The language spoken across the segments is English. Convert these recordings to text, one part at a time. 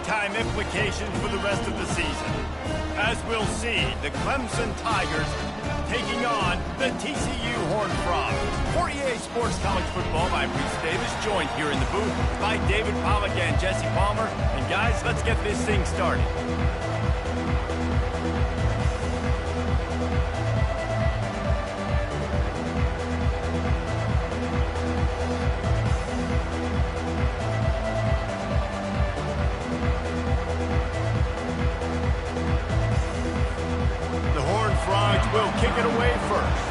big-time implications for the rest of the season. As we'll see, the Clemson Tigers taking on the TCU Horned Frogs. For EA Sports College Football, I'm Reese Davis, joined here in the booth by David Pollack and Jesse Palmer. And guys, let's get this thing started. Will kick it away first.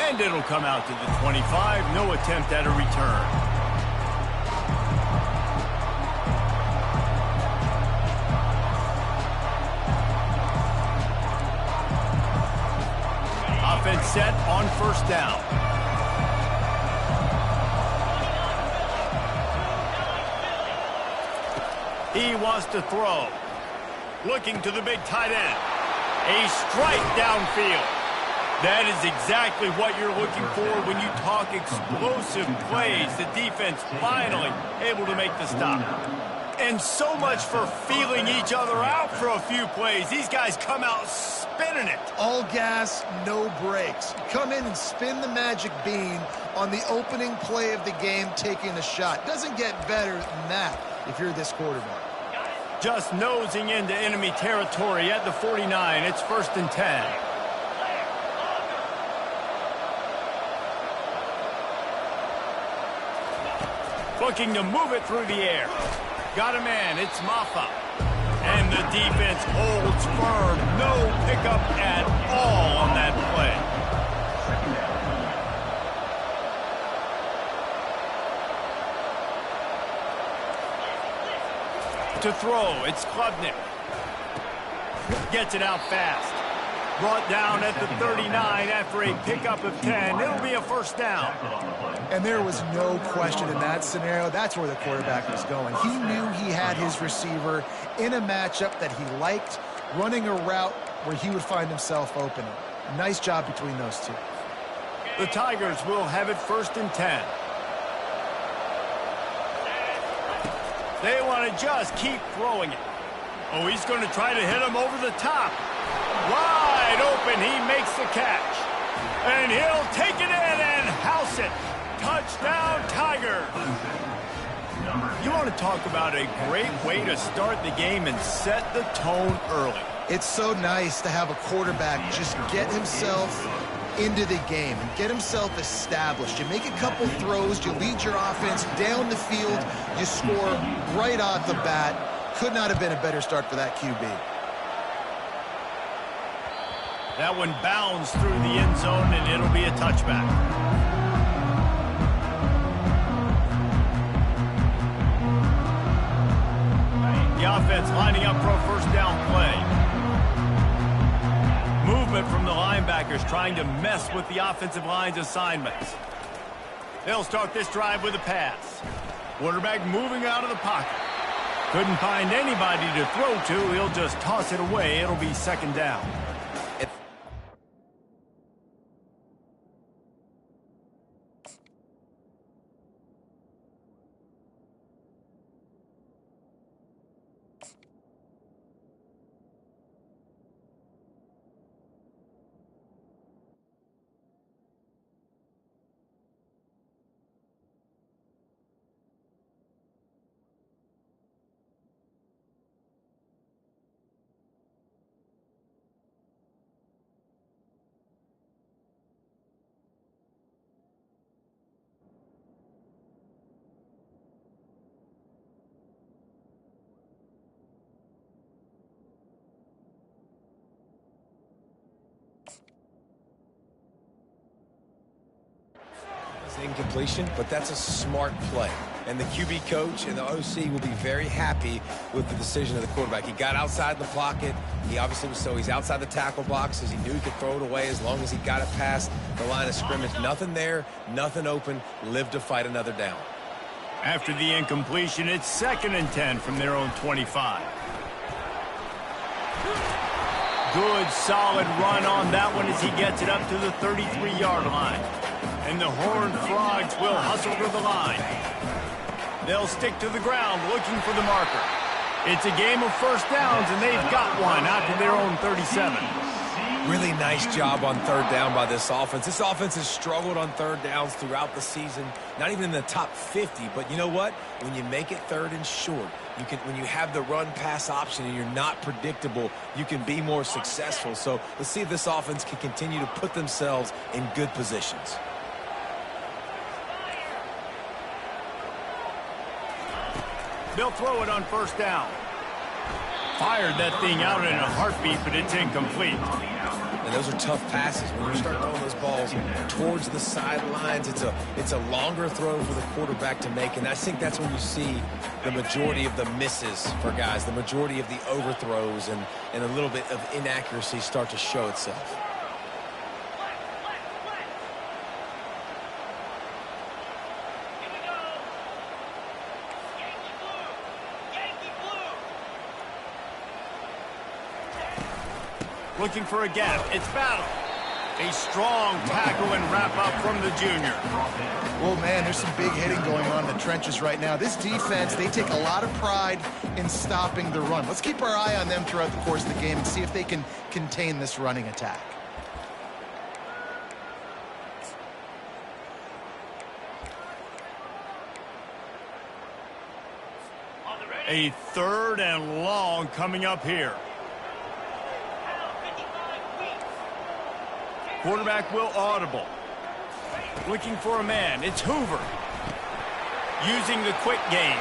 And it'll come out to the 25. No attempt at a return. Offense set on first down. He wants to throw. Looking to the big tight end. A strike downfield. That is exactly what you're looking for when you talk explosive plays. The defense finally able to make the stop. And so much for feeling each other out for a few plays. These guys come out spinning it. All gas, no brakes. Come in and spin the magic bean on the opening play of the game, taking a shot. Doesn't get better than that if you're this quarterback. Just nosing into enemy territory at the 49. It's 1st and 10. Looking to move it through the air. Got a man. It's Ncaa. And the defense holds firm. No pickup at all on that play. To throw, it's Klubnik. Gets it out fast. Brought down at the 39 after a pickup of 10. It'll be a first down. And there was no question in that scenario. That's where the quarterback was going. He knew he had his receiver in a matchup that he liked, running a route where he would find himself open. Nice job between those two. The Tigers will have it 1st and 10. They want to just keep throwing it. Oh, he's going to try to hit him over the top. Wide open, he makes the catch. And he'll take it in and house it. Touchdown, Tigers. You want to talk about a great way to start the game and set the tone early. It's so nice to have a quarterback just get himself into the game and get himself established. You make a couple throws, you lead your offense down the field, you score right off the bat. Could not have been a better start for that QB. That one bounds through the end zone, and it'll be a touchback. The offense lining up for a first down play. Movement from the linebackers trying to mess with the offensive line's assignments. They'll start this drive with a pass. Quarterback moving out of the pocket. Couldn't find anybody to throw to. He'll just toss it away. It'll be 2nd down. Incompletion, but that's a smart play. And the QB coach and the OC will be very happy with the decision of the quarterback. He got outside the pocket. He obviously was, so he's outside the tackle boxes. He knew he could throw it away as long as he got it past the line of scrimmage. Nothing there, nothing open. Lived to fight another down. After the incompletion, it's 2nd and 10 from their own 25. Good, solid run on that one as he gets it up to the 33-yard line. And the Horned Frogs will hustle to the line. They'll stick to the ground looking for the marker. It's a game of first downs, and they've got one out to their own 37. Really nice job on third down by this offense. This offense has struggled on third downs throughout the season, not even in the top 50. But you know what? When you make it third and short, when you have the run-pass option and you're not predictable, you can be more successful. So let's see if this offense can continue to put themselves in good positions. They'll throw it on first down. Fired that thing out in a heartbeat, but it's incomplete. And those are tough passes. When you start throwing those balls towards the sidelines, it's a longer throw for the quarterback to make. And I think that's when you see the majority of the misses for guys, the majority of the overthrows and a little bit of inaccuracy start to show itself. Looking for a gap. It's Battle. A strong tackle and wrap-up from the junior. Oh, man, there's some big hitting going on in the trenches right now. This defense, they take a lot of pride in stopping the run. Let's keep our eye on them throughout the course of the game and see if they can contain this running attack. A third and long coming up here. Quarterback will audible. Looking for a man. It's Hoover. Using the quick game.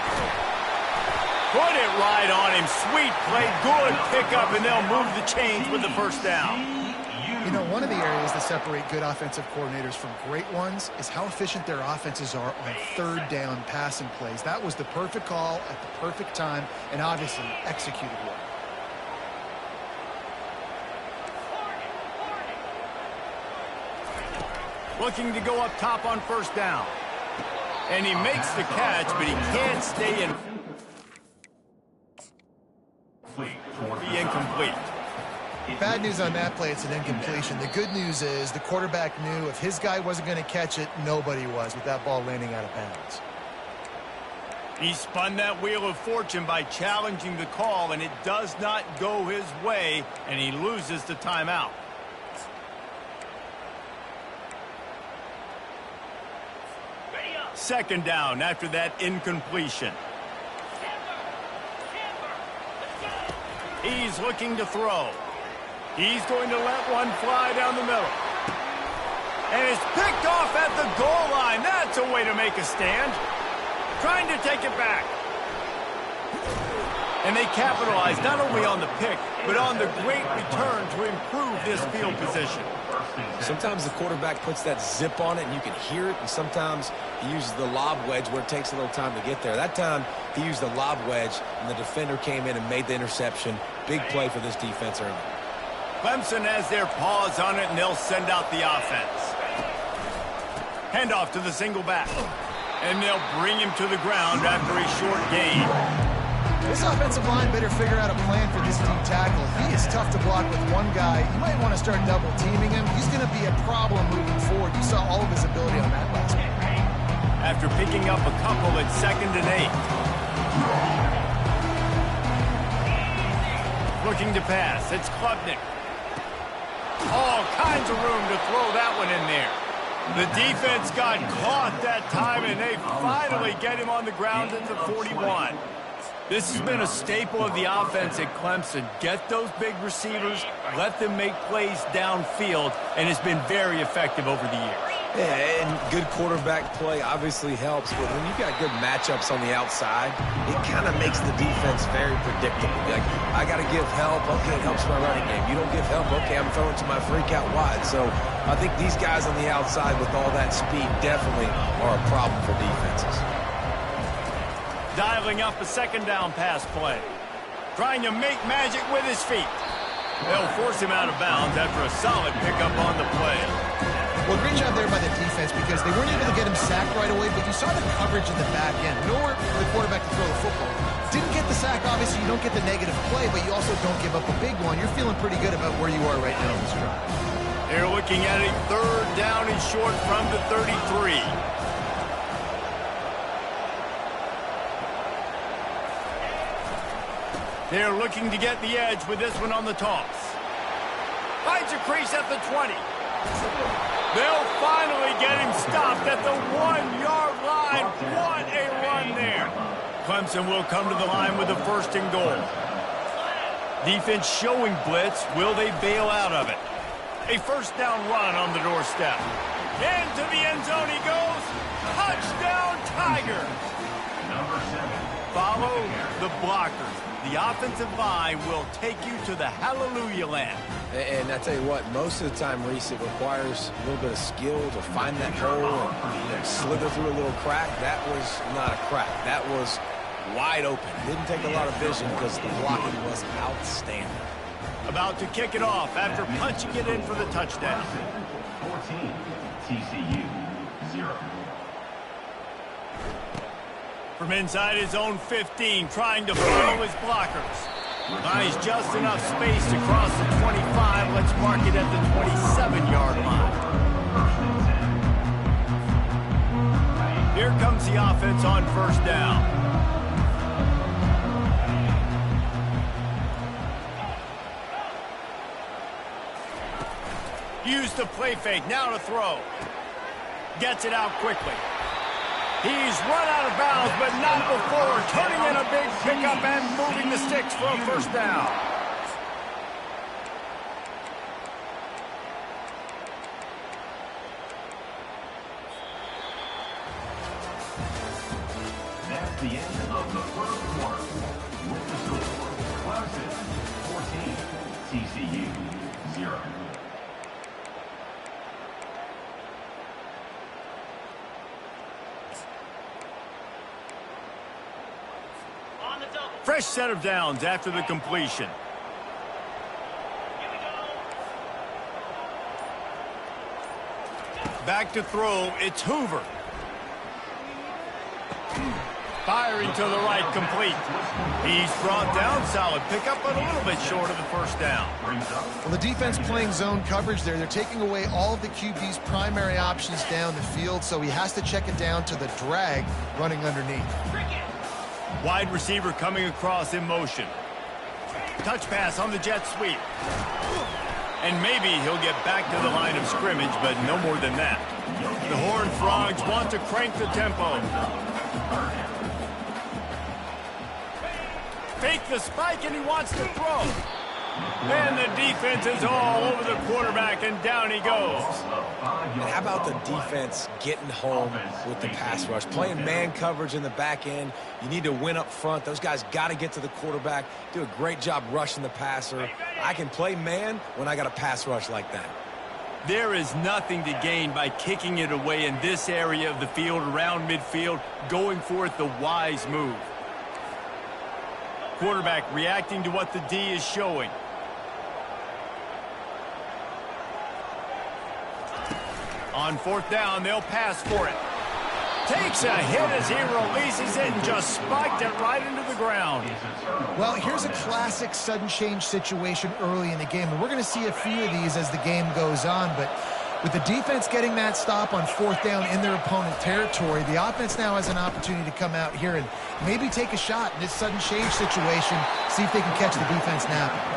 Put it right on him. Sweet play. Good pickup, and they'll move the chains with the first down. You know, one of the areas that separate good offensive coordinators from great ones is how efficient their offenses are on third down passing plays. That was the perfect call at the perfect time and obviously executed well. Looking to go up top on first down. And he makes the catch, but he can't stay in. Be incomplete. Bad news on that play, it's an incompletion. The good news is the quarterback knew if his guy wasn't going to catch it, nobody was with that ball landing out of bounds. He spun that wheel of fortune by challenging the call, and it does not go his way, and he loses the timeout. Second down after that incompletion. He's looking to throw. He's going to let one fly down the middle. And it's picked off at the goal line. That's a way to make a stand. Trying to take it back. And they capitalize not only on the pick, but on the great return to improve this field position. Sometimes the quarterback puts that zip on it and you can hear it, and sometimes he uses the lob wedge where it takes a little time to get there. That time he used the lob wedge and the defender came in and made the interception. Big play for this defense early. Clemson has their paws on it, and they'll send out the offense. Handoff to the single back. And they'll bring him to the ground after a short gain. This offensive line better figure out a plan for this deep tackle. He is tough to block with one guy. You might want to start double teaming him. He's going to be a problem moving forward. You saw all of his ability on that last game. After picking up a couple at 2nd and 8. Looking to pass. It's Klubnik. All kinds of room to throw that one in there. The defense got caught that time, and they finally get him on the ground at the 41. This has been a staple of the offense at Clemson. Get those big receivers, let them make plays downfield, and it's been very effective over the years. Yeah, and good quarterback play obviously helps, but when you've got good matchups on the outside, it kind of makes the defense very predictable. Like, I got to give help. Okay, it helps my running game. You don't give help. Okay, I'm throwing to my freak out wide. So I think these guys on the outside with all that speed definitely are a problem for defenses. Dialing up a 2nd down pass play. Trying to make magic with his feet. They'll force him out of bounds after a solid pickup on the play. Well, great job there by the defense because they weren't able to get him sacked right away, but you saw the coverage in the back end. Nowhere for the quarterback to throw the football. Didn't get the sack, obviously. You don't get the negative play, but you also don't give up a big one. You're feeling pretty good about where you are right now in this drive. They're looking at a 3rd down and short from the 33. They're looking to get the edge with this one on the toss. Finds a crease at the 20. They'll finally get him stopped at the 1-yard line. What a run there. Clemson will come to the line with a 1st and goal. Defense showing blitz. Will they bail out of it? A 1st down run on the doorstep. Into the end zone he goes. Touchdown Tigers. Follow the blockers. The offensive line will take you to the hallelujah land. And I tell you what, most of the time, Reese, it requires a little bit of skill to find that hole and slither through a little crack. That was not a crack. That was wide open. Didn't take a lot of vision because the blocking was outstanding. About to kick it off after punching it in for the touchdown. 14, TCU 0. From inside his own 15, trying to follow his blockers. Buys just enough space to cross the 25. Let's mark it at the 27-yard line. Here comes the offense on 1st down. Use the play fake, now to throw. Gets it out quickly. He's run out of bounds, but not before turning in a big pickup and moving the sticks for a 1st down. That's the end of the 1st quarter. With the score, Clemson 14, TCU 0. Fresh set of downs after the completion. Back to throw, it's Hoover. Firing to the right, complete. He's brought down, solid pickup, but a little bit short of the 1st down. Well, the defense playing zone coverage there. They're taking away all of the QB's primary options down the field, so he has to check it down to the drag running underneath. Wide receiver coming across in motion. Touch pass on the jet sweep. And maybe he'll get back to the line of scrimmage, but no more than that. The Horned Frogs want to crank the tempo. Fake the spike, and he wants to throw. And the defense is all over the quarterback, and down he goes. And how about the defense getting home with the pass rush? Playing man coverage in the back end. You need to win up front. Those guys got to get to the quarterback. Do a great job rushing the passer. I can play man when I got a pass rush like that. There is nothing to gain by kicking it away in this area of the field, around midfield, going for it the wise move. Quarterback reacting to what the D is showing. On 4th down, they'll pass for it. Takes a hit as he releases it and just spiked it right into the ground. Well, here's a classic sudden change situation early in the game, and we're going to see a few of these as the game goes on, but with the defense getting that stop on 4th down in their opponent territory, the offense now has an opportunity to come out here and maybe take a shot in this sudden change situation, see if they can catch the defense napping.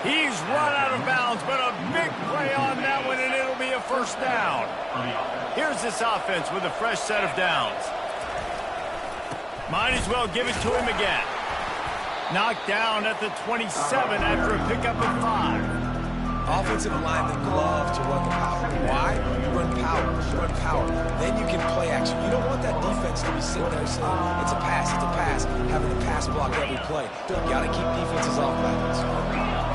He's run out of bounds, but a big play on that one, and it'll be a 1st down. Here's this offense with a fresh set of downs. Might as well give it to him again. Knocked down at the 27 after a pickup of 5. Offensive linemen love to run the power. Why? You run power. You run power. Then you can play action. You don't want that defense to be sitting there saying, it's a pass, having to pass block every play. You got to keep defenses off balance.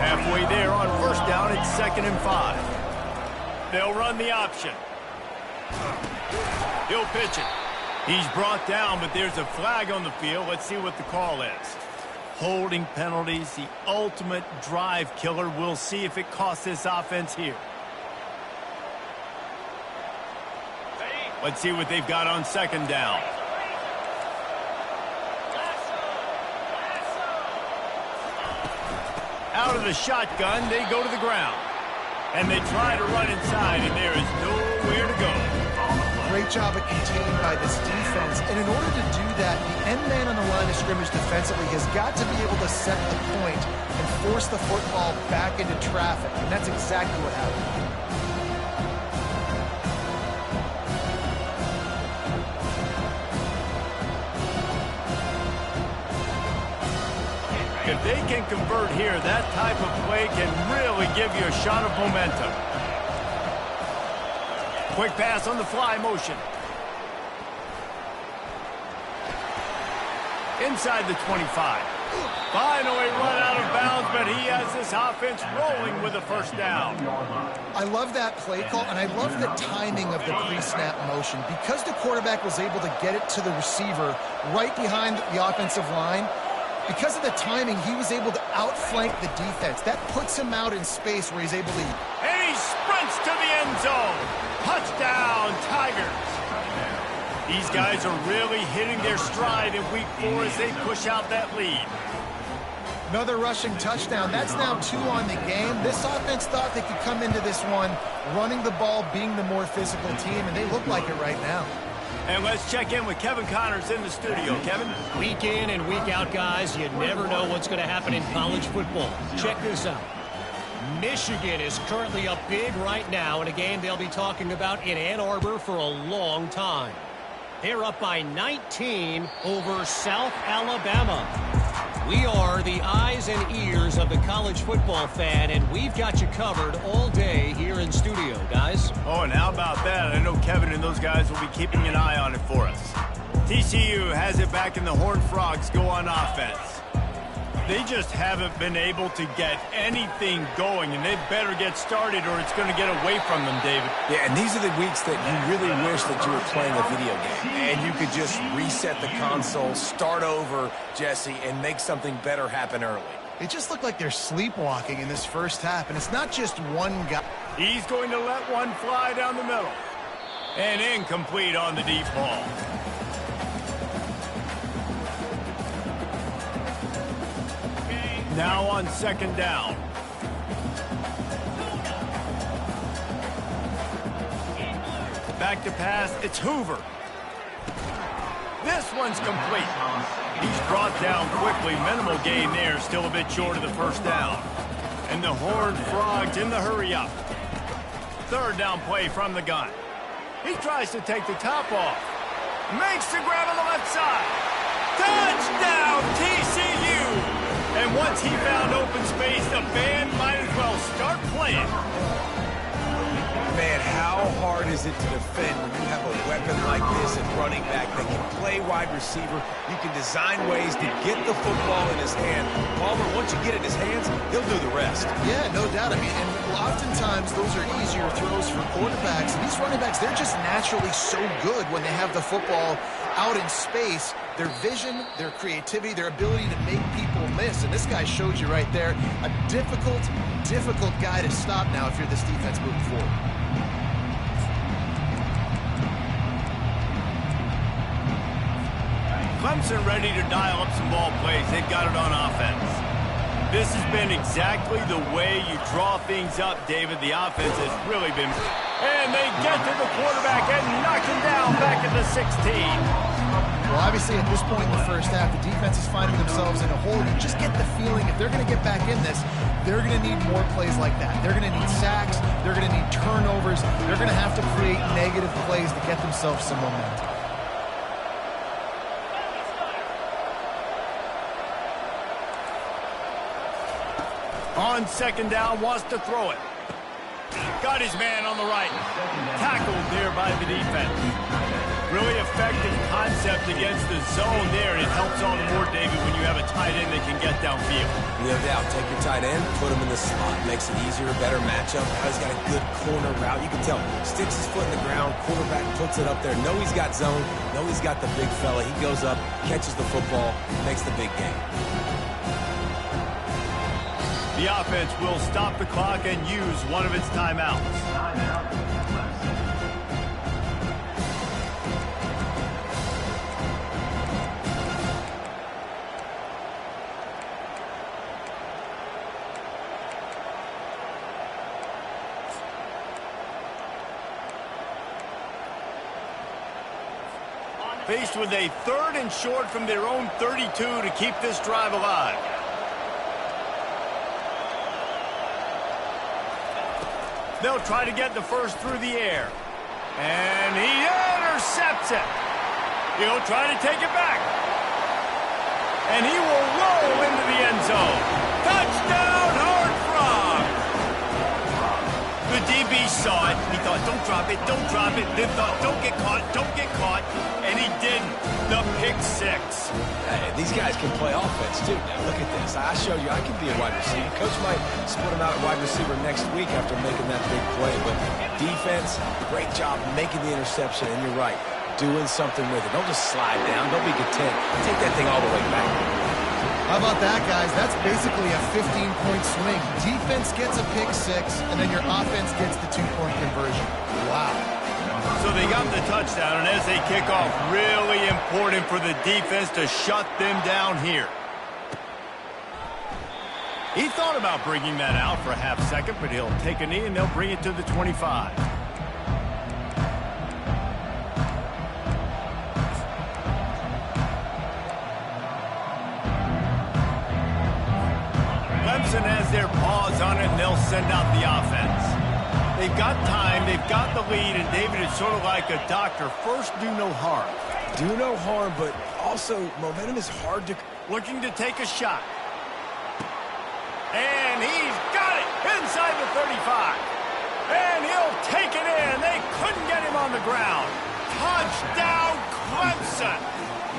Halfway there on 1st down, it's 2nd and 5. They'll run the option. He'll pitch it. He's brought down, but there's a flag on the field. Let's see what the call is. Holding penalties, the ultimate drive killer. We'll see if it costs this offense here. Let's see what they've got on second down. Out of the shotgun, they go to the ground. And they try to run inside, and there is nowhere to go. Great job of containing by this defense. And in order to do that, the end man on the line of scrimmage defensively has got to be able to set the point and force the football back into traffic. And that's exactly what happened. If they can convert here, that type of play can really give you a shot of momentum. Quick pass on the fly motion. Inside the 25. Finally run out of bounds, but he has this offense rolling with a first down. I love that play call, and I love the timing of the pre-snap motion. Because the quarterback was able to get it to the receiver right behind the offensive line, because of the timing, he was able to outflank the defense. That puts him out in space where he's able to... And he sprints to the end zone. Touchdown, Tigers. These guys are really hitting their stride in week 4 as they push out that lead. Another rushing touchdown. That's now 2 on the game. This offense thought they could come into this one running the ball, being the more physical team, and they look like it right now. And let's check in with Kevin Connors in the studio. Kevin? Week in and week out, guys, you never know what's going to happen in college football. Check this out. Michigan is currently up big right now in a game they'll be talking about in Ann Arbor for a long time. They're up by 19 over South Alabama. We are the eyes and ears of the college football fan, and we've got you covered all day here in studio, guys. Oh, and how about that? I know Kevin and those guys will be keeping an eye on it for us. TCU has it back, and the Horned Frogs go on offense. They just haven't been able to get anything going, and they better get started or it's going to get away from them, David. Yeah, and these are the weeks that you really wish that you were playing a video game and you could just reset the console, start over, Jesse, and make something better happen early. It just looked like they're sleepwalking in this first half, and it's not just one guy. He's going to let one fly down the middle. And incomplete on the deep ball. Now on second down. Back to pass, it's Hoover. This one's complete. He's brought down quickly, minimal gain there, still a bit short of the first down. And the Horned Frogs in the hurry up. Third down play from the gun. He tries to take the top off. Makes the grab on the left side. Touchdown, TCU! And once he found open space, the band might as well start playing. Man, how hard is it to defend when you have a weapon like this at running back that can play wide receiver? You can design ways to get the football in his hand. Palmer, once you get it in his hands, he'll do the rest. Yeah, no doubt. I mean, and oftentimes those are easier throws for quarterbacks. And these running backs, they're just naturally so good when they have the football out in space. Their vision, their creativity, their ability to make people miss. And this guy showed you right there, a difficult guy to stop now if you're this defense moving forward. Clemson ready to dial up some ball plays. They've got it on offense. This has been exactly the way you draw things up, David. The offense has really been... And they get to the quarterback and knock him down back at the 16. Well, obviously, at this point in the first half, the defense is finding themselves in a hole. You just get the feeling if they're going to get back in this, they're going to need more plays like that. They're going to need sacks. They're going to need turnovers. They're going to have to create negative plays to get themselves some momentum. On second down, wants to throw it. Got his man on the right. Tackled there by the defense. Really effective concept against the zone there. It helps all the more, David, when you have a tight end that can get downfield. No doubt. Take your tight end, put him in the slot. Makes it easier, better matchup. Now he's got a good corner route. You can tell. Sticks his foot in the ground. Quarterback puts it up there. Know he's got zone. Know he's got the big fella. He goes up, catches the football, makes the big game. The offense will stop the clock and use one of its timeouts. Faced with a 3rd and short from their own 32 to keep this drive alive. They'll try to get the first through the air. And he intercepts it. He'll try to take it back. And he will roll into the end zone. Touchdown, Hard Frog! The DB saw it. He thought, don't drop it, don't drop it. Then thought, don't get caught, don't get caught. And he didn't. The pick 6. Hey, these guys can play offense, too. Now, look at this. I showed you I can be a wide receiver. Coach might split him out at wide receiver next week after making that big play. But defense, great job making the interception. And you're right, doing something with it. Don't just slide down. Don't be content. Take that thing all the way back. How about that, guys? That's basically a 15-point swing. Defense gets a pick 6, and then your offense gets the 2-point conversion. Wow. So they got the touchdown, and as they kick off, really important for the defense to shut them down here. He thought about bringing that out for a half second, but he'll take a knee, and they'll bring it to the 25. Clemson has their paws on it, and they'll send out the offense. They've got time, they've got the lead, and David is sort of like a doctor. First, do no harm. Do no harm, but also momentum is hard to... Looking to take a shot. And he's got it inside the 35. And he'll take it in. They couldn't get him on the ground. Touchdown, Clemson.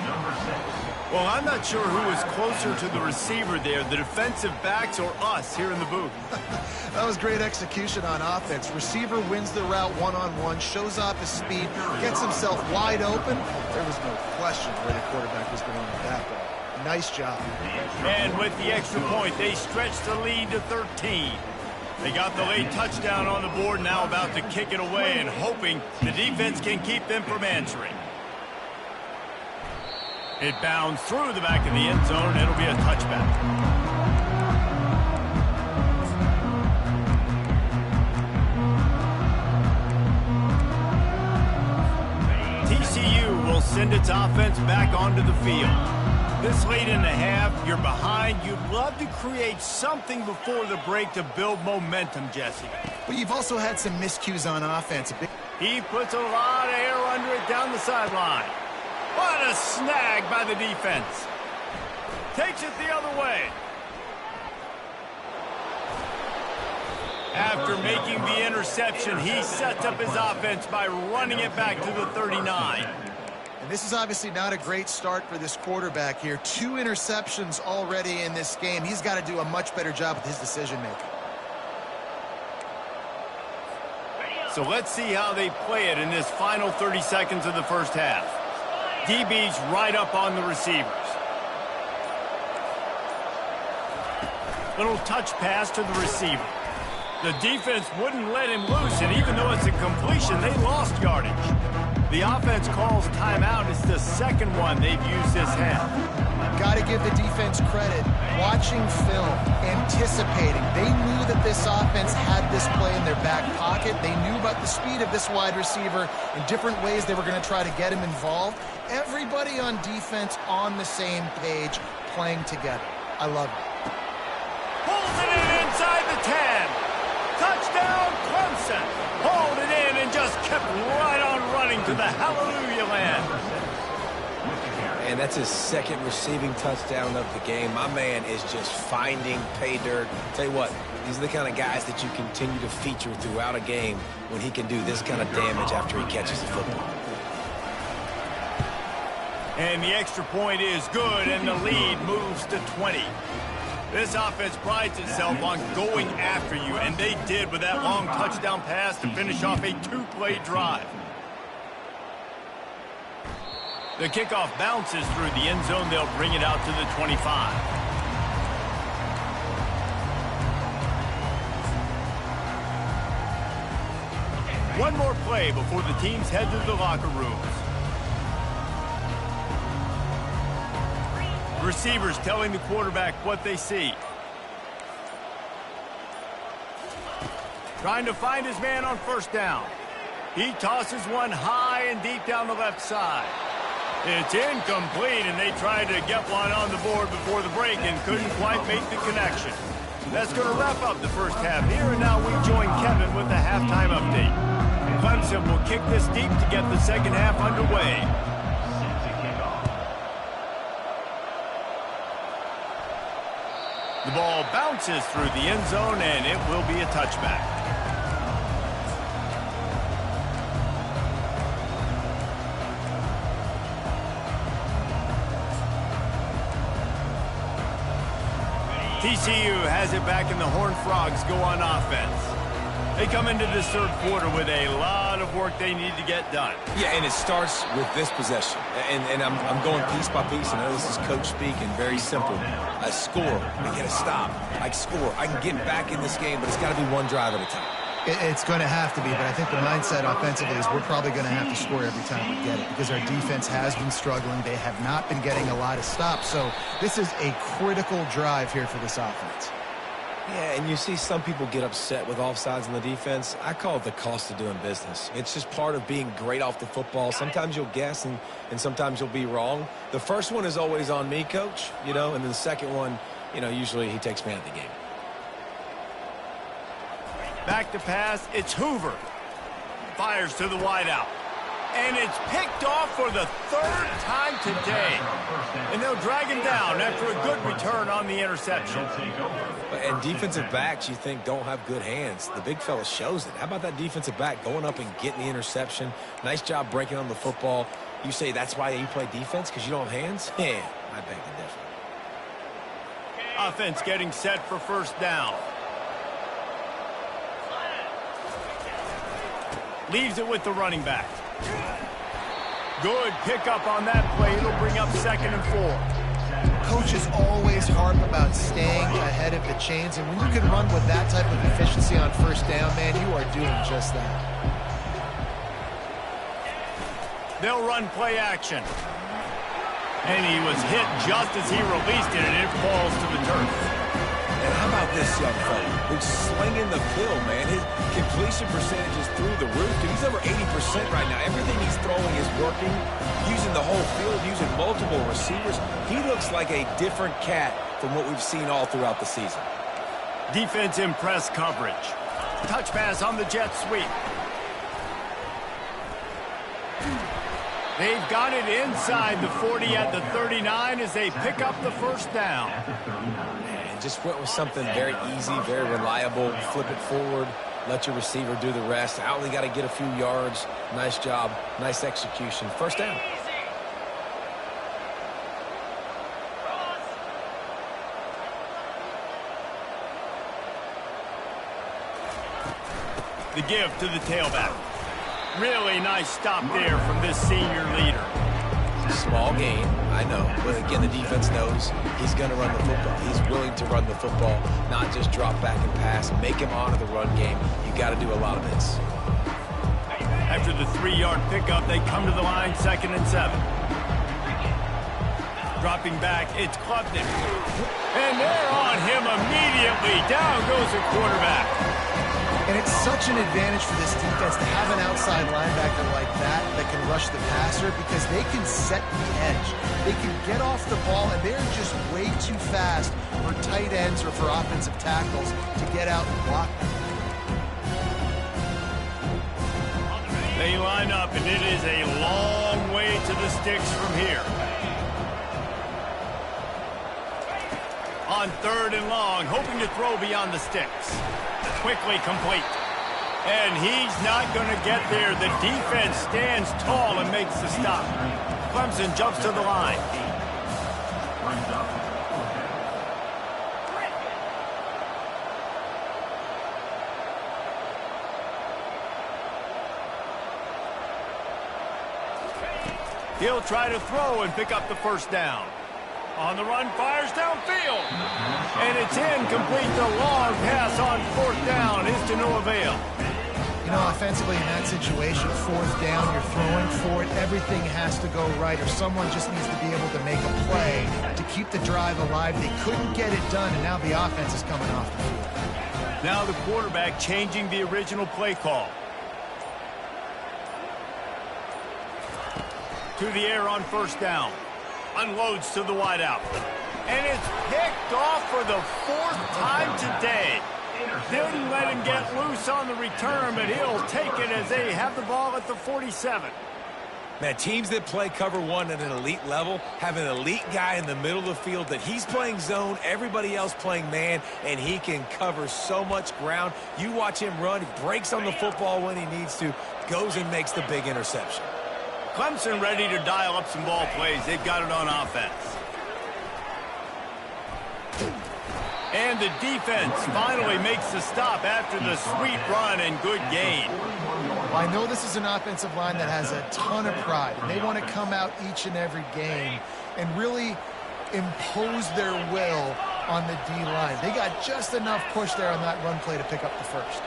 Number 6. Well, I'm not sure who was closer to the receiver there, the defensive backs or us here in the booth. That was great execution on offense. Receiver wins the route one-on-one, shows off his speed, gets himself wide open. There was no question where the quarterback was going with that ball. Nice job. And with the extra point, they stretch the lead to 13. They got the late touchdown on the board, now about to kick it away and hoping the defense can keep them from answering. It bounds through the back of the end zone, and it'll be a touchback. TCU will send its offense back onto the field. This late in the half, you're behind. You'd love to create something before the break to build momentum, Jesse. But you've also had some miscues on offense. He puts a lot of air under it down the sideline. What a snag by the defense. Takes it the other way. After making the interception, he sets up his offense by running it back to the 39. And this is obviously not a great start for this quarterback here. 2 interceptions already in this game. He's got to do a much better job with his decision-making. So let's see how they play it in this final 30 seconds of the first half. DB's right up on the receivers. Little touch pass to the receiver. The defense wouldn't let him loose, and even though it's a completion, they lost yardage. The offense calls timeout. It's the second one they've used this half. Got to give the defense credit. Watching film, anticipating. They knew that this offense had this play in their back pocket. They knew about the speed of this wide receiver in different ways they were going to try to get him involved. Everybody on defense on the same page, playing together. I love it. Pulls it in inside the 10. Touchdown, Clemson. Pulled it in and just kept right on running to the hallelujah land. And that's his second receiving touchdown of the game. My man is just finding pay dirt. Tell you what, these are the kind of guys that you continue to feature throughout a game when he can do this kind of damage after he catches the football. And the extra point is good, and the lead moves to 20. This offense prides itself on going after you, and they did with that long touchdown pass to finish off a 2-play drive. The kickoff bounces through the end zone. They'll bring it out to the 25. One more play before the teams head to the locker rooms. Receivers telling the quarterback what they see. Trying to find his man on first down. He tosses one high and deep down the left side. It's incomplete, and they tried to get one on the board before the break and couldn't quite make the connection. That's going to wrap up the first half here, and now we join Kevin with the halftime update. Clemson will kick this deep to get the second half underway. The ball bounces through the end zone, and it will be a touchback. TCU has it back, and the Horned Frogs go on offense. They come into this third quarter with a lot of work they need to get done. Yeah, and it starts with this possession. And I'm going piece by piece. I know this is coach speak and very simple. I score. I get a stop. I score. I can get back in this game, but it's got to be one drive at a time. It's going to have to be, but I think the mindset offensively is we're probably going to have to score every time we get it because our defense has been struggling. They have not been getting a lot of stops, so this is a critical drive here for this offense. Yeah, and you see some people get upset with offsides in the defense. I call it the cost of doing business. It's just part of being great off the football. Sometimes you'll guess and sometimes you'll be wrong. The first one is always on me, Coach, and then the second one, usually he takes me out of the game. Back to pass, it's Hoover. Fires to the wideout. And it's picked off for the third time today. And they'll drag him down after a good return on the interception. And defensive backs, you think, don't have good hands. The big fella shows it. How about that defensive back going up and getting the interception? Nice job breaking on the football. You say that's why you play defense, because you don't have hands? Yeah, I beg to differ. Offense getting set for first down. Leaves it with the running back. Good pickup on that play. It'll bring up 2nd and 4. Coaches always harp about staying ahead of the chains, and when you can run with that type of efficiency on first down, man, you are doing just that. They'll run play action. And he was hit just as he released it, and it falls to the turf. And how about this young fella who's slinging the pill, man? His completion percentage is through the roof. Dude, he's over 80% right now. Everything he's throwing is working, using the whole field, using multiple receivers. He looks like a different cat from what we've seen all throughout the season. Defense in press coverage. Touch pass on the jet sweep. They've got it inside the 40 at the 39 as they pick up the first down. And just went with something very easy, very reliable. Flip it forward, let your receiver do the rest. I only got to get a few yards. Nice job, nice execution. First down. The give to the tailback. Really nice stop there from this senior leader. Small gain, I know. But again, the defense knows he's going to run the football. He's willing to run the football, not just drop back and pass. Make him honor the run game. You got to do a lot of this. After the 3-yard pickup, they come to the line, 2nd and 7. Dropping back, it's Klubnik. And they're on him immediately. Down goes the quarterback. And it's such an advantage for this defense to have an outside linebacker like that can rush the passer because they can set the edge. They can get off the ball, and they're just way too fast for tight ends or for offensive tackles to get out and block them. They line up, and it is a long way to the sticks from here. On 3rd and long, hoping to throw beyond the sticks. Quickly complete. And he's not going to get there. The defense stands tall and makes the stop. Clemson jumps to the line. He'll try to throw and pick up the first down. On the run, fires downfield. And it's incomplete. The long pass on 4th down is to no avail. You know, offensively in that situation, 4th down, you're throwing for it. Everything has to go right, or someone just needs to be able to make a play to keep the drive alive. They couldn't get it done, and now the offense is coming off the field. Now the quarterback changing the original play call. to the air on first down. Unloads to the wideout. And it's picked off for the 4th time today. Didn't let him get loose on the return, but he'll take it as they have the ball at the 47. Man, teams that play cover one at an elite level have an elite guy in the middle of the field that he's playing zone, everybody else playing man, and he can cover so much ground. You watch him run, he breaks on the football when he needs to, goes and makes the big interception. Clemson ready to dial up some ball plays. They've got it on offense. And the defense finally makes the stop after the sweet run and good gain. Well, I know this is an offensive line that has a ton of pride. They want to come out each and every game and really impose their will on the D-line. They got just enough push there on that run play to pick up the first.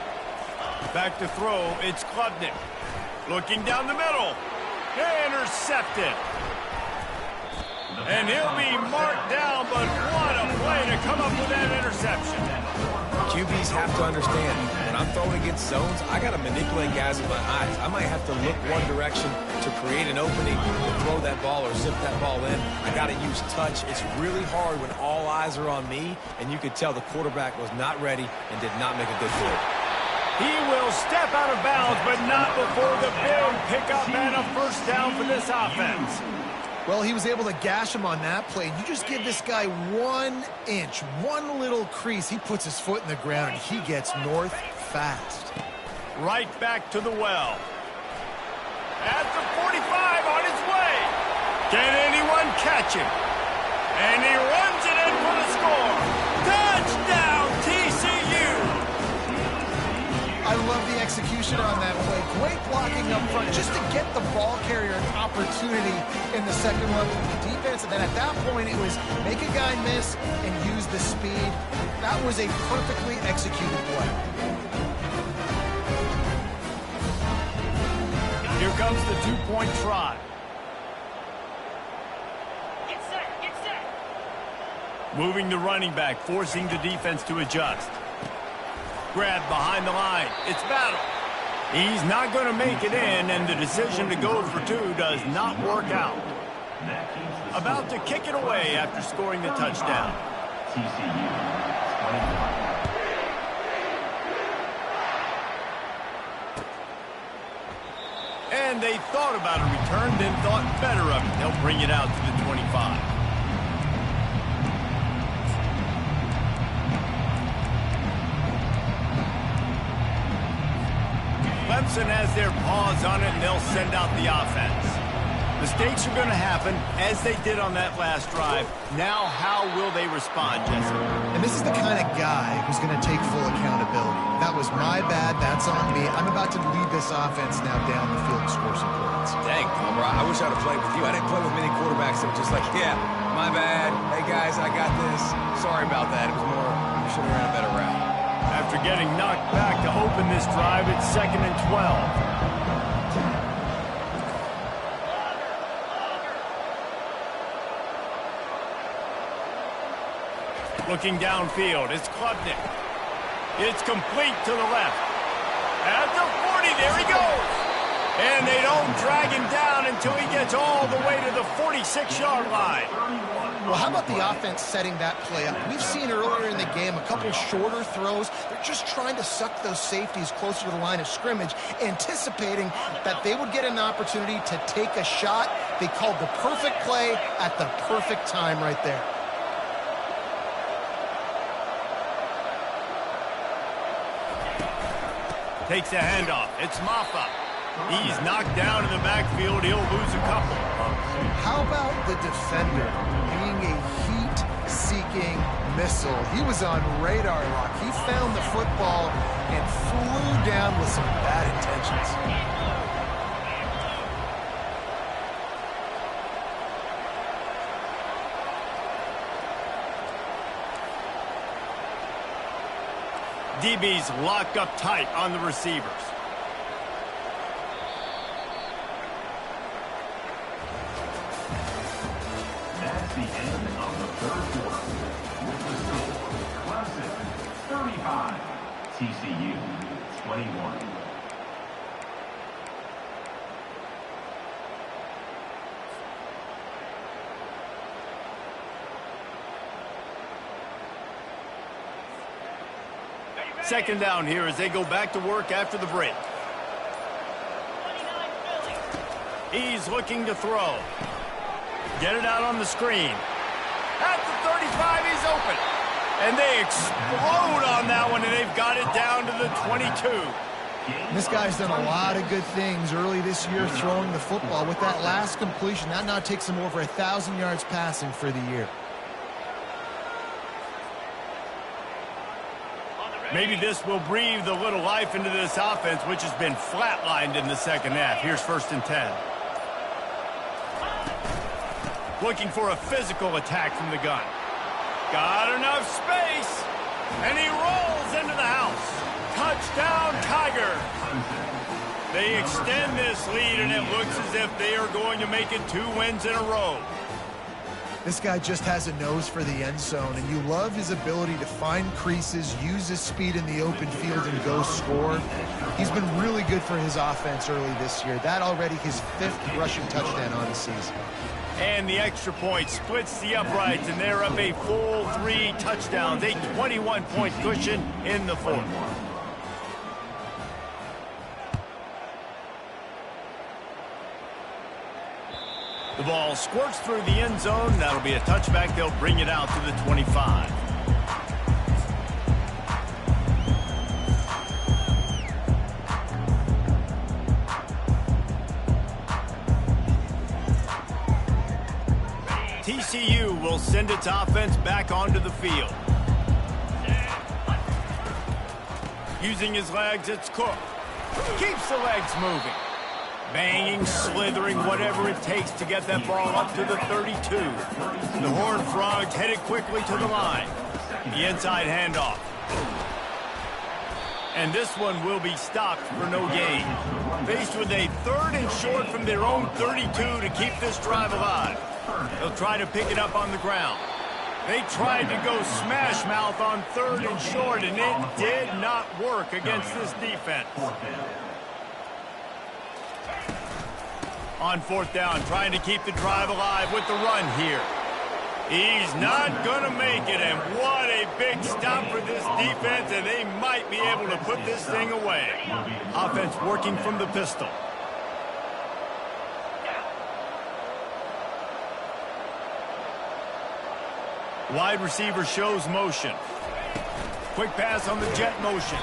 Back to throw, it's Klubnik. Looking down the middle. Intercepted. And he'll be marked down, but what a play to come up with that interception. QBs have to understand, when I'm throwing against zones, I got to manipulate guys with my eyes. I might have to look one direction to create an opening, to throw that ball or zip that ball in. I got to use touch. It's really hard when all eyes are on me, and you could tell the quarterback was not ready and did not make a good throw. He will step out of bounds, but not before the big pickup and a first down for this offense. Well, he was able to gash him on that play. You just give this guy 1 inch, one little crease. He puts his foot in the ground, and he gets north fast. Right back to the well. At the 45 on his way. Can anyone catch him? And he runs it in for the score. Touchdown, TCU! I love the execution on that play. Great blocking up front just to get the ball carrier an opportunity in the second level of the defense. And then at that point, it was make a guy miss and use the speed. That was a perfectly executed play. Here comes the two-point try. Get set, get set. Moving the running back, forcing the defense to adjust. Grab behind the line. It's Battle. He's not going to make it in, and the decision to go for two does not work out. About to kick it away after scoring the touchdown. TCU, 21. And they thought about a return, then thought better of it. They'll bring it out to the 25. Clemson has their paws on it, and they'll send out the offense. Mistakes are going to happen, as they did on that last drive. Now, how will they respond, Jesse? And this is the kind of guy who's going to take full accountability. That was my bad. That's on me. I'm about to lead this offense now down the field and score some points. Dang, Palmer, I wish I'd have played with you. I didn't play with many quarterbacks that were just like, yeah, my bad. Hey, guys, I got this. Sorry about that. It was more, you should have ran a better route. After getting knocked back to open this drive, it's 2nd and 12. Looking downfield, it's Klubnik. It's complete to the left. At the 40, there he goes. And they don't drag him down until he gets all the way to the 46-yard line. Well, how about the offense setting that play up? We've seen earlier in the game a couple shorter throws. They're just trying to suck those safeties closer to the line of scrimmage, anticipating that they would get an opportunity to take a shot. They called the perfect play at the perfect time right there. Takes a handoff. It's Maffa. He's knocked down in the backfield. He'll lose a couple. How about the defender being a heat-seeking missile? He was on radar lock. He found the football and flew down with some bad intentions. DB's locked up tight on the receivers. That's the end of the third quarter. With the score, Clemson 35, TCU 21. Second down here as they go back to work after the break. 29 Philly. He's looking to throw. Get it out on the screen. At the 35, he's open. And they explode on that one, and they've got it down to the 22. This guy's done a lot of good things early this year throwing the football. With that last completion, that now takes him over 1,000 yards passing for the year. Maybe this will breathe a little life into this offense, which has been flatlined in the second half. Here's 1st and 10. Looking for a physical attack from the gun. Got enough space, and he rolls into the house. Touchdown, Tiger. They extend this lead, and it looks as if they are going to make it 2 wins in a row. This guy just has a nose for the end zone, and you love his ability to find creases, use his speed in the open field, and go score. He's been really good for his offense early this year. That already his 5th rushing touchdown on the season. And the extra point splits the uprights, and they're up a full 3 touchdowns, a 21-point cushion in the 4th. The ball squirts through the end zone. That'll be a touchback. They'll bring it out to the 25. TCU will send its offense back onto the field. Using his legs, it's Cook. Keeps the legs moving. Banging, slithering, whatever it takes to get that ball up to the 32. The Horned Frogs headed quickly to the line. The inside handoff. And this one will be stopped for no gain. Faced with a 3rd and short from their own 32 to keep this drive alive. They'll try to pick it up on the ground. They tried to go smash mouth on 3rd and short, and it did not work against this defense. On 4th down, trying to keep the drive alive with the run here. He's not going to make it, and what a big stop for this defense, and they might be able to put this thing away. Offense working from the pistol. Wide receiver shows motion. Quick pass on the jet motion.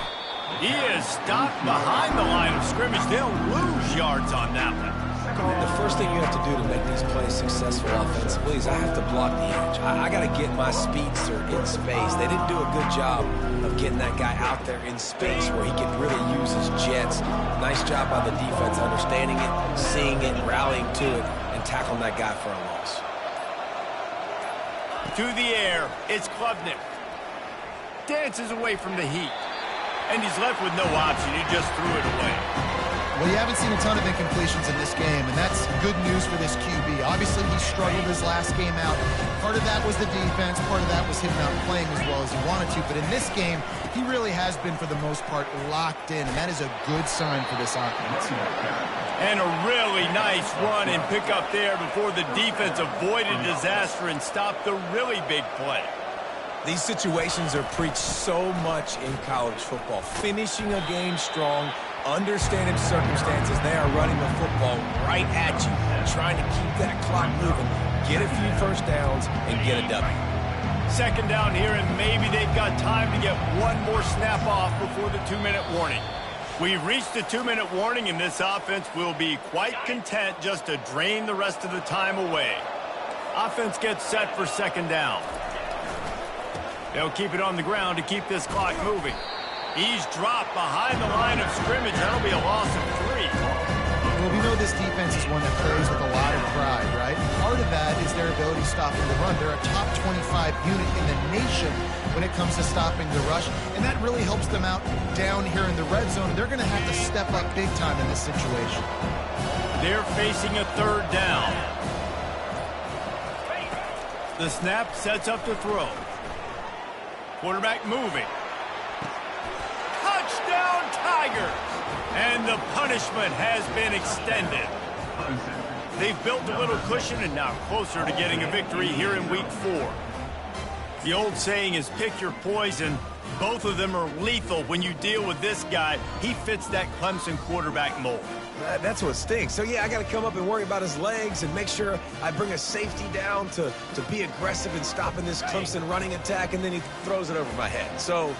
He is stopped behind the line of scrimmage. They'll lose yards on that one. The first thing you have to do to make these plays successful offensively is I have to block the edge. I got to get my speedster in space. They didn't do a good job of getting that guy out there in space where he could really use his jets. Nice job by the defense understanding it, seeing it, rallying to it, and tackling that guy for a loss. To the air, it's Klubnik. Dances away from the heat. And he's left with no option. He just threw it away. Well, you haven't seen a ton of incompletions in this game, and that's good news for this QB. Obviously, he struggled his last game out. Part of that was the defense. Part of that was him not playing as well as he wanted to. But in this game, he really has been, for the most part, locked in, and that is a good sign for this offense. And a really nice run and pick up there before the defense avoided disaster and stopped the really big play. These situations are preached so much in college football. Finishing a game strong, understanding circumstances. They are running the football right at you, trying to keep that clock moving, get a few first downs, and get a W. Second down here, and maybe they've got time to get one more snap off before the 2-minute warning. We've reached the 2-minute warning, and this offense will be quite content just to drain the rest of the time away. Offense gets set for second down. They'll keep it on the ground to keep this clock moving. He's dropped behind the line of scrimmage. That'll be a loss of 3. Well, we know this defense is one that plays with a lot of pride, right? Part of that is their ability stopping the run. They're a top 25 unit in the nation when it comes to stopping the rush, and that really helps them out down here in the red zone. They're going to have to step up big time in this situation. They're facing a third down. The snap sets up to throw. Quarterback moving. Touchdown, Tigers! And the punishment has been extended. They've built a little cushion and now closer to getting a victory here in week 4. The old saying is pick your poison, Both of them are lethal when you deal with this guy. He fits that Clemson quarterback mold. That's what stinks. So, yeah, I got to come up and worry about his legs and make sure I bring a safety down to be aggressive in stopping this Clemson running attack, and then he throws it over my head. So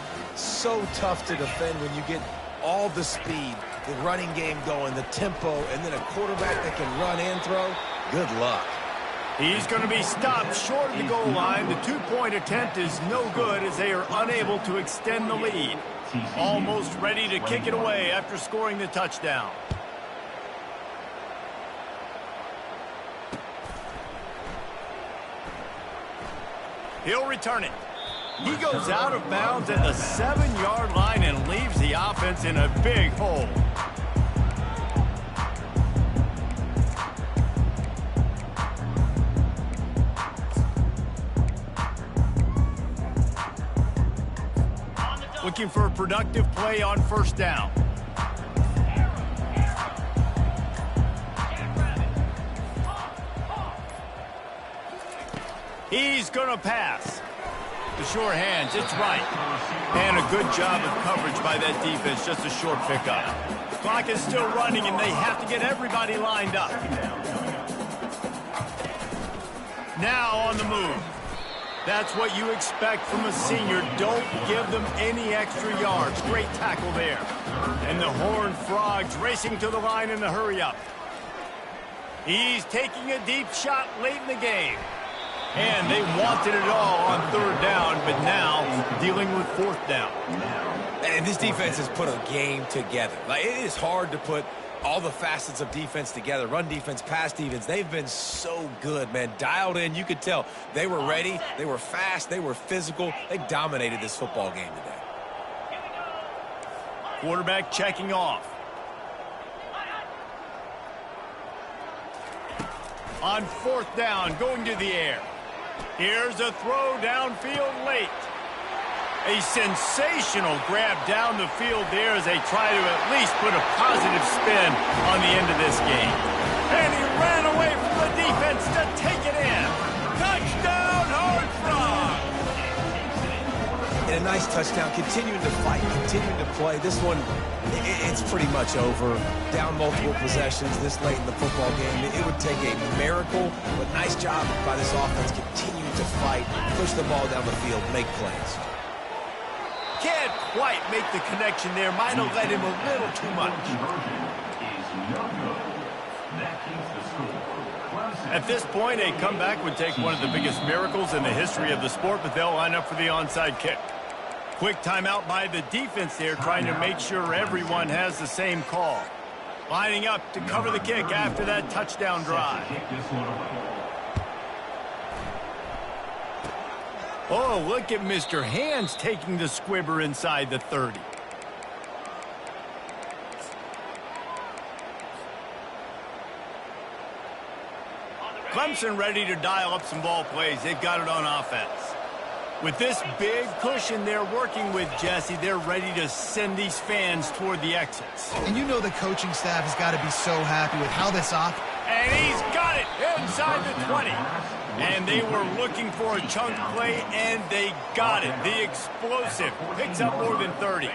tough to defend when you get all the speed, the running game going, the tempo, and then a quarterback that can run and throw. Good luck. He's going to be stopped short of the goal line. The two-point attempt is no good as they are unable to extend the lead. Almost ready to kick it away after scoring the touchdown. He'll return it. He goes out of bounds at the 7-yard line and leaves the offense in a big hole. Looking for a productive play on first down. He's going to pass. The short hands, it's right. And a good job of coverage by that defense, just a short pickup. Clock is still running, and they have to get everybody lined up. Now on the move. That's what you expect from a senior. Don't give them any extra yards. Great tackle there. And the Horned Frogs racing to the line in the hurry-up. He's taking a deep shot late in the game. And they wanted it all on third down, but now dealing with fourth down. And this defense has put a game together. Like, it is hard to put all the facets of defense together. Run defense, pass defense. They've been so good, man. Dialed in. You could tell they were ready. They were fast. They were physical. They dominated this football game today. Quarterback checking off. On fourth down, going to the air. Here's a throw downfield late. A sensational grab down the field there as they try to at least put a positive spin on the end of this game. And he ran away from the defense to take it in. Touchdown, Horned Frogs! And a nice touchdown, continuing to fight, continuing to play. This one, it's pretty much over. Down multiple possessions this late in the football game. It would take a miracle, but nice job by this offense continuing to fight, push the ball down the field, make plays. Can't quite make the connection there. Might have let him a little too much. At this point, a comeback would take one of the biggest miracles in the history of the sport, but they'll line up for the onside kick. Quick timeout by the defense there, trying to make sure everyone has the same call. Lining up to cover the kick after that touchdown drive. Oh, look at Mr. Hands taking the squibber inside the 30. Clemson ready to dial up some ball plays. They've got it on offense. With this big cushion they're working with, Jesse, they're ready to send these fans toward the exits. And you know the coaching staff has got to be so happy with how this And he's got it inside the 20. And they were looking for a chunk play, and they got it. The explosive picks up more than 30.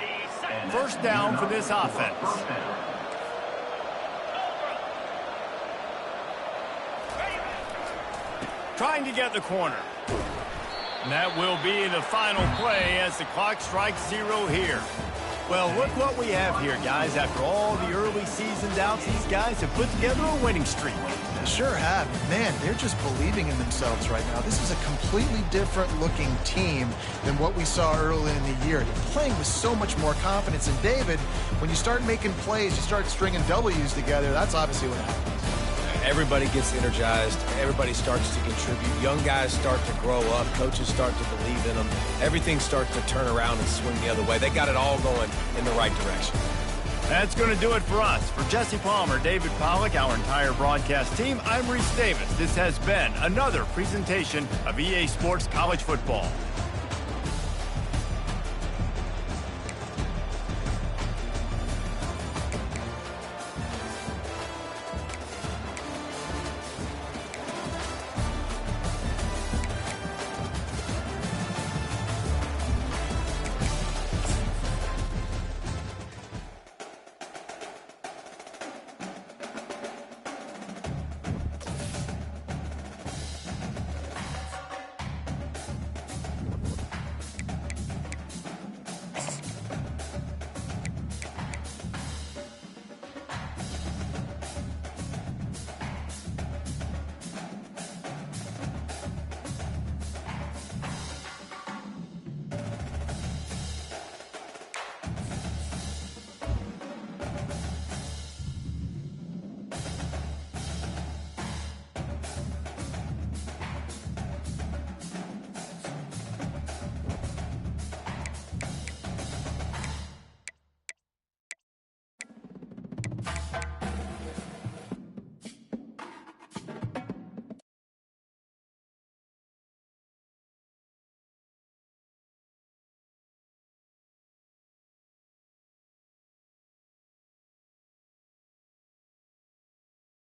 First down for this offense. Trying to get the corner. And that will be the final play as the clock strikes 0 here. Well, look what we have here, guys. After all the early season doubts, these guys have put together a winning streak. Sure have. Man, they're just believing in themselves right now. This is a completely different looking team than what we saw early in the year. They're playing with so much more confidence. And David, when you start making plays, you start stringing W's together, that's obviously what happens. Everybody gets energized. Everybody starts to contribute. Young guys start to grow up. Coaches start to believe in them. Everything starts to turn around and swing the other way. They got it all going in the right direction. That's going to do it for us. For Jesse Palmer, David Pollack, our entire broadcast team, I'm Reese Davis. This has been another presentation of EA Sports College Football.